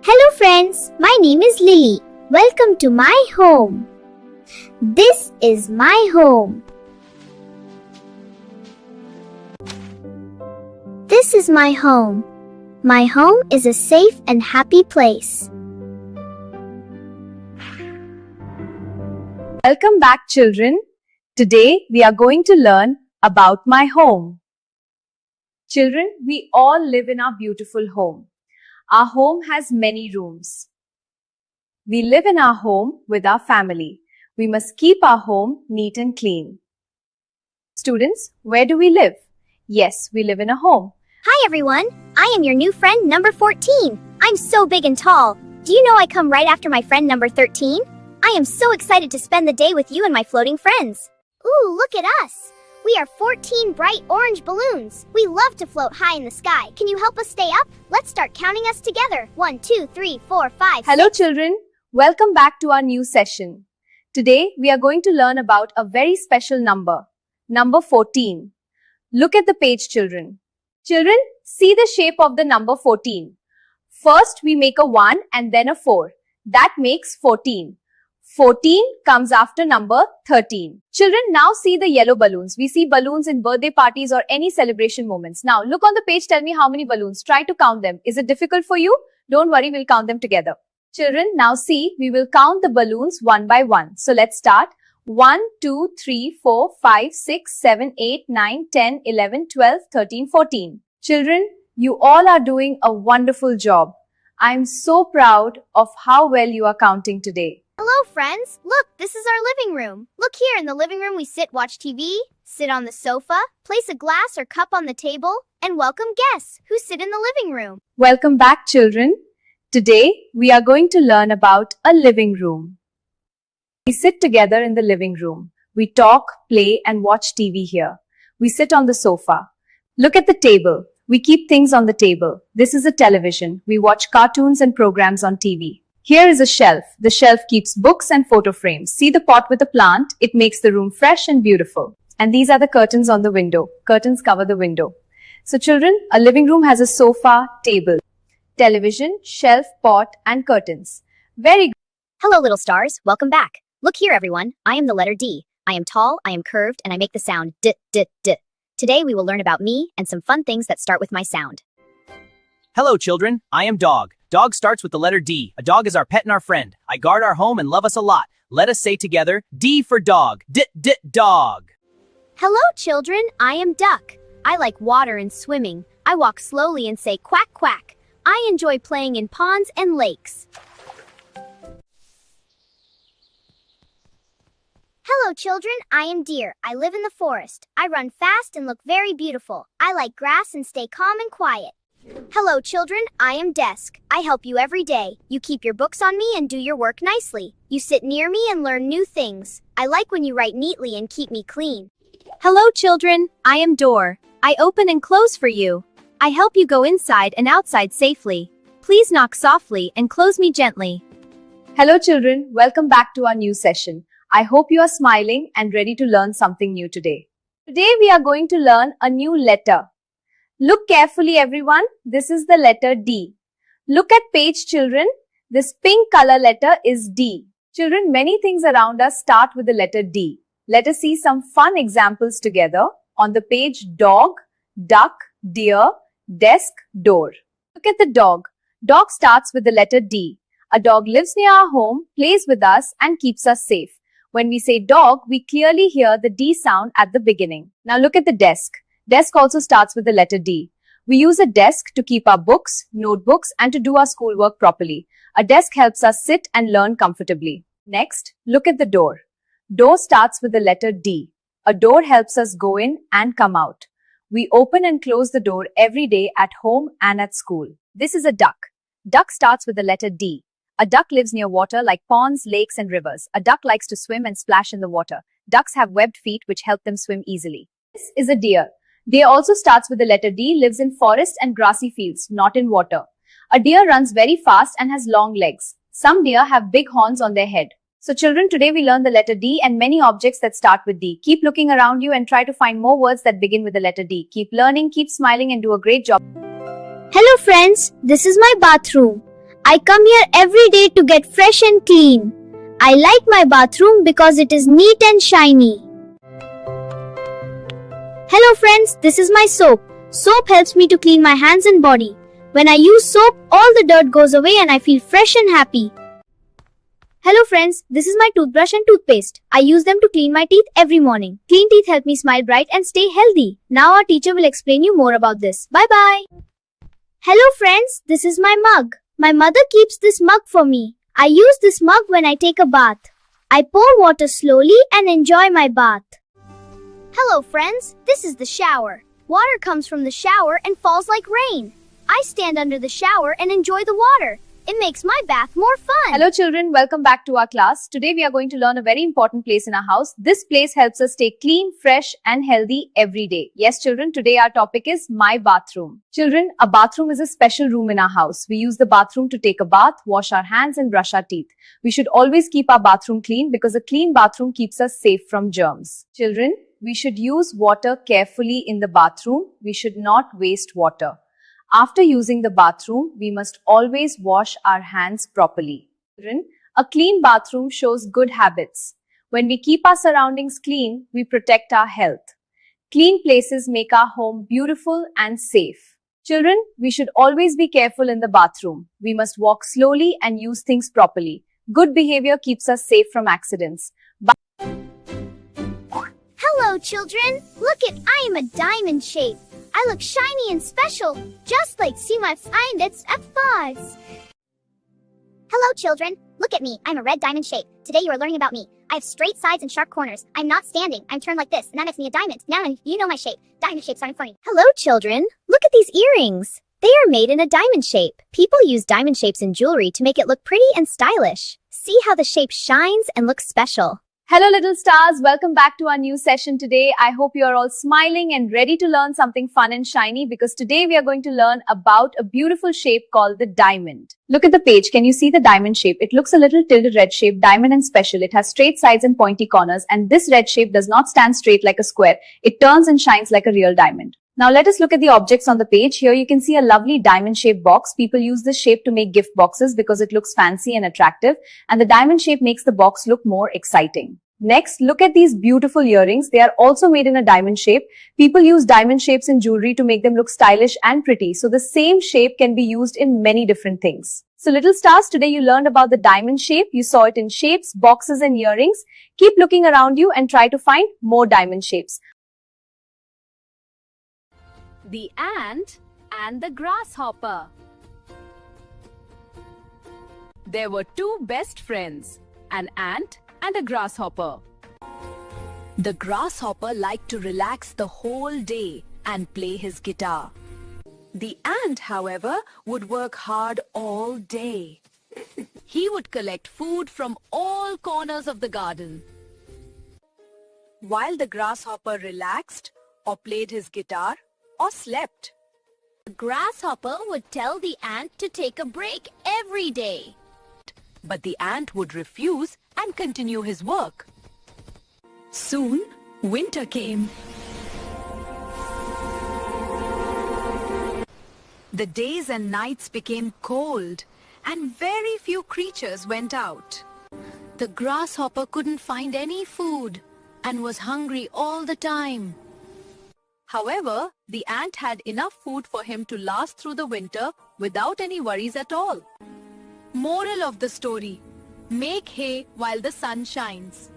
Hello friends, my name is Lily. Welcome to my home. This is my home. This is my home. My home is a safe and happy place. Welcome back, children. Today we are going to learn about my home. Children, we all live in our beautiful home. Our home has many rooms. We live in our home with our family. We must keep our home neat and clean. Students, where do we live? Yes, we live in a home. Hi everyone, I am your new friend number 14. I'm so big and tall. Do you know I come right after my friend number 13? I am so excited to spend the day with you and my floating friends. Ooh, look at us. We are 14 bright orange balloons. We love to float high in the sky. Can you help us stay up? Let's start counting us together. 1, 2, 3, 4, 5, Hello 6. children, welcome back to our new session. Today we are going to learn about a very special number, number 14. Look at the page, children. Children, see the shape of the number 14. First we make a 1 and then a 4. That makes 14. 14 comes after number 13. Children, now see the yellow balloons. We see balloons in birthday parties or any celebration moments. Now look on the page, tell me how many balloons. Try to count them. Is it difficult for you? Don't worry, we'll count them together. Children, now see, we will count the balloons one by one. So let's start. 1, 2, 3, 4, 5, 6, 7, 8, 9, 10, 11, 12, 13, 14. Children, you all are doing a wonderful job. I am so proud of how well you are counting today. Hello friends, look, this is our living room. Look here, in the living room we sit, watch TV, sit on the sofa, place a glass or cup on the table, and welcome guests who sit in the living room. Welcome back, children. Today, we are going to learn about a living room. We sit together in the living room. We talk, play, and watch TV here. We sit on the sofa. Look at the table. We keep things on the table. This is a television. We watch cartoons and programs on TV. Here is a shelf. The shelf keeps books and photo frames. See the pot with a plant? It makes the room fresh and beautiful. And these are the curtains on the window. Curtains cover the window. So children, a living room has a sofa, table, television, shelf, pot, and curtains. Very good. Hello, little stars. Welcome back. Look here, everyone. I am the letter D. I am tall, I am curved, and I make the sound D, D, D. Today, we will learn about me and some fun things that start with my sound. Hello, children. I am Dog. Dog starts with the letter D. A dog is our pet and our friend. I guard our home and love us a lot. Let us say together, D for dog. D, D, dog. Hello children, I am Duck. I like water and swimming. I walk slowly and say quack quack. I enjoy playing in ponds and lakes. Hello children, I am Deer. I live in the forest. I run fast and look very beautiful. I like grass and stay calm and quiet. Hello children, I am Desk. I help you every day. You keep your books on me and do your work nicely. You sit near me and learn new things. I like when you write neatly and keep me clean. Hello, children. I am Door. I open and close for you. I help you go inside and outside safely. Please knock softly and close me gently. Hello, children. Welcome back to our new session. I hope you are smiling and ready to learn something new today. Today, we are going to learn a new letter. Look carefully, everyone. This is the letter D. Look at page, children. This pink color letter is D. Children, many things around us start with the letter D. Let us see some fun examples together. On the page, dog, duck, deer, desk, door. Look at the dog. Dog starts with the letter D. A dog lives near our home, plays with us, and keeps us safe. When we say dog, we clearly hear the D sound at the beginning. Now look at the desk. Desk also starts with the letter D. We use a desk to keep our books, notebooks, and to do our schoolwork properly. A desk helps us sit and learn comfortably. Next, look at the door. Door starts with the letter D. A door helps us go in and come out. We open and close the door every day at home and at school. This is a duck. Duck starts with the letter D. A duck lives near water like ponds, lakes, and rivers. A duck likes to swim and splash in the water. Ducks have webbed feet which help them swim easily. This is a deer. Deer also starts with the letter D, lives in forests and grassy fields, not in water. A deer runs very fast and has long legs. Some deer have big horns on their head. So children, today we learn the letter D and many objects that start with D. Keep looking around you and try to find more words that begin with the letter D. Keep learning, keep smiling, and do a great job. Hello friends, this is my bathroom. I come here every day to get fresh and clean. I like my bathroom because it is neat and shiny. Hello friends, this is my soap. Soap helps me to clean my hands and body. When I use soap, all the dirt goes away and I feel fresh and happy. Hello friends, this is my toothbrush and toothpaste. I use them to clean my teeth every morning. Clean teeth help me smile bright and stay healthy. Now our teacher will explain you more about this. Bye bye. Hello friends, this is my mug. My mother keeps this mug for me. I use this mug when I take a bath. I pour water slowly and enjoy my bath. Hello friends, this is the shower. Water comes from the shower and falls like rain. I stand under the shower and enjoy the water. It makes my bath more fun. Hello children, welcome back to our class. Today we are going to learn a very important place in our house. This place helps us stay clean, fresh and healthy every day. Yes children, today our topic is my bathroom. Children, a bathroom is a special room in our house. We use the bathroom to take a bath, wash our hands and brush our teeth. We should always keep our bathroom clean because a clean bathroom keeps us safe from germs. Children, we should use water carefully in the bathroom. We should not waste water. After using the bathroom, we must always wash our hands properly. Children, a clean bathroom shows good habits. When we keep our surroundings clean, we protect our health. Clean places make our home beautiful and safe. Children, we should always be careful in the bathroom. We must walk slowly and use things properly. Good behavior keeps us safe from accidents. Hello children, look it, I am a diamond shape. I look shiny and special, just like CMAF's Indets F5s. Hello children, look at me, I'm a red diamond shape. Today you are learning about me. I have straight sides and sharp corners. I'm not standing, I'm turned like this, and that makes me a diamond. Now you know my shape. Diamond shapes aren't funny. Hello children, look at these earrings. They are made in a diamond shape. People use diamond shapes in jewelry to make it look pretty and stylish. See how the shape shines and looks special. Hello little stars, welcome back to our new session today. I hope you are all smiling and ready to learn something fun and shiny because today we are going to learn about a beautiful shape called the diamond. Look at the page. Can you see the diamond shape? It looks a little tilted red shape, diamond and special. It has straight sides and pointy corners, and this red shape does not stand straight like a square. It turns and shines like a real diamond. Now let us look at the objects on the page. Here you can see a lovely diamond-shaped box. People use this shape to make gift boxes because it looks fancy and attractive, and the diamond shape makes the box look more exciting. Next, look at these beautiful earrings. They are also made in a diamond shape. People use diamond shapes in jewelry to make them look stylish and pretty. So the same shape can be used in many different things. So little stars, today you learned about the diamond shape. You saw it in shapes, boxes and earrings. Keep looking around you and try to find more diamond shapes. The ant and the grasshopper. There were two best friends, an ant and a grasshopper. The grasshopper liked to relax the whole day and play his guitar. The ant, however, would work hard all day. He would collect food from all corners of the garden. While the grasshopper relaxed or played his guitar or slept. The grasshopper would tell the ant to take a break every day. But the ant would refuse and continue his work. Soon, winter came. The days and nights became cold, and very few creatures went out. The grasshopper couldn't find any food and was hungry all the time. However, the ant had enough food for him to last through the winter without any worries at all. Moral of the story: make hay while the sun shines.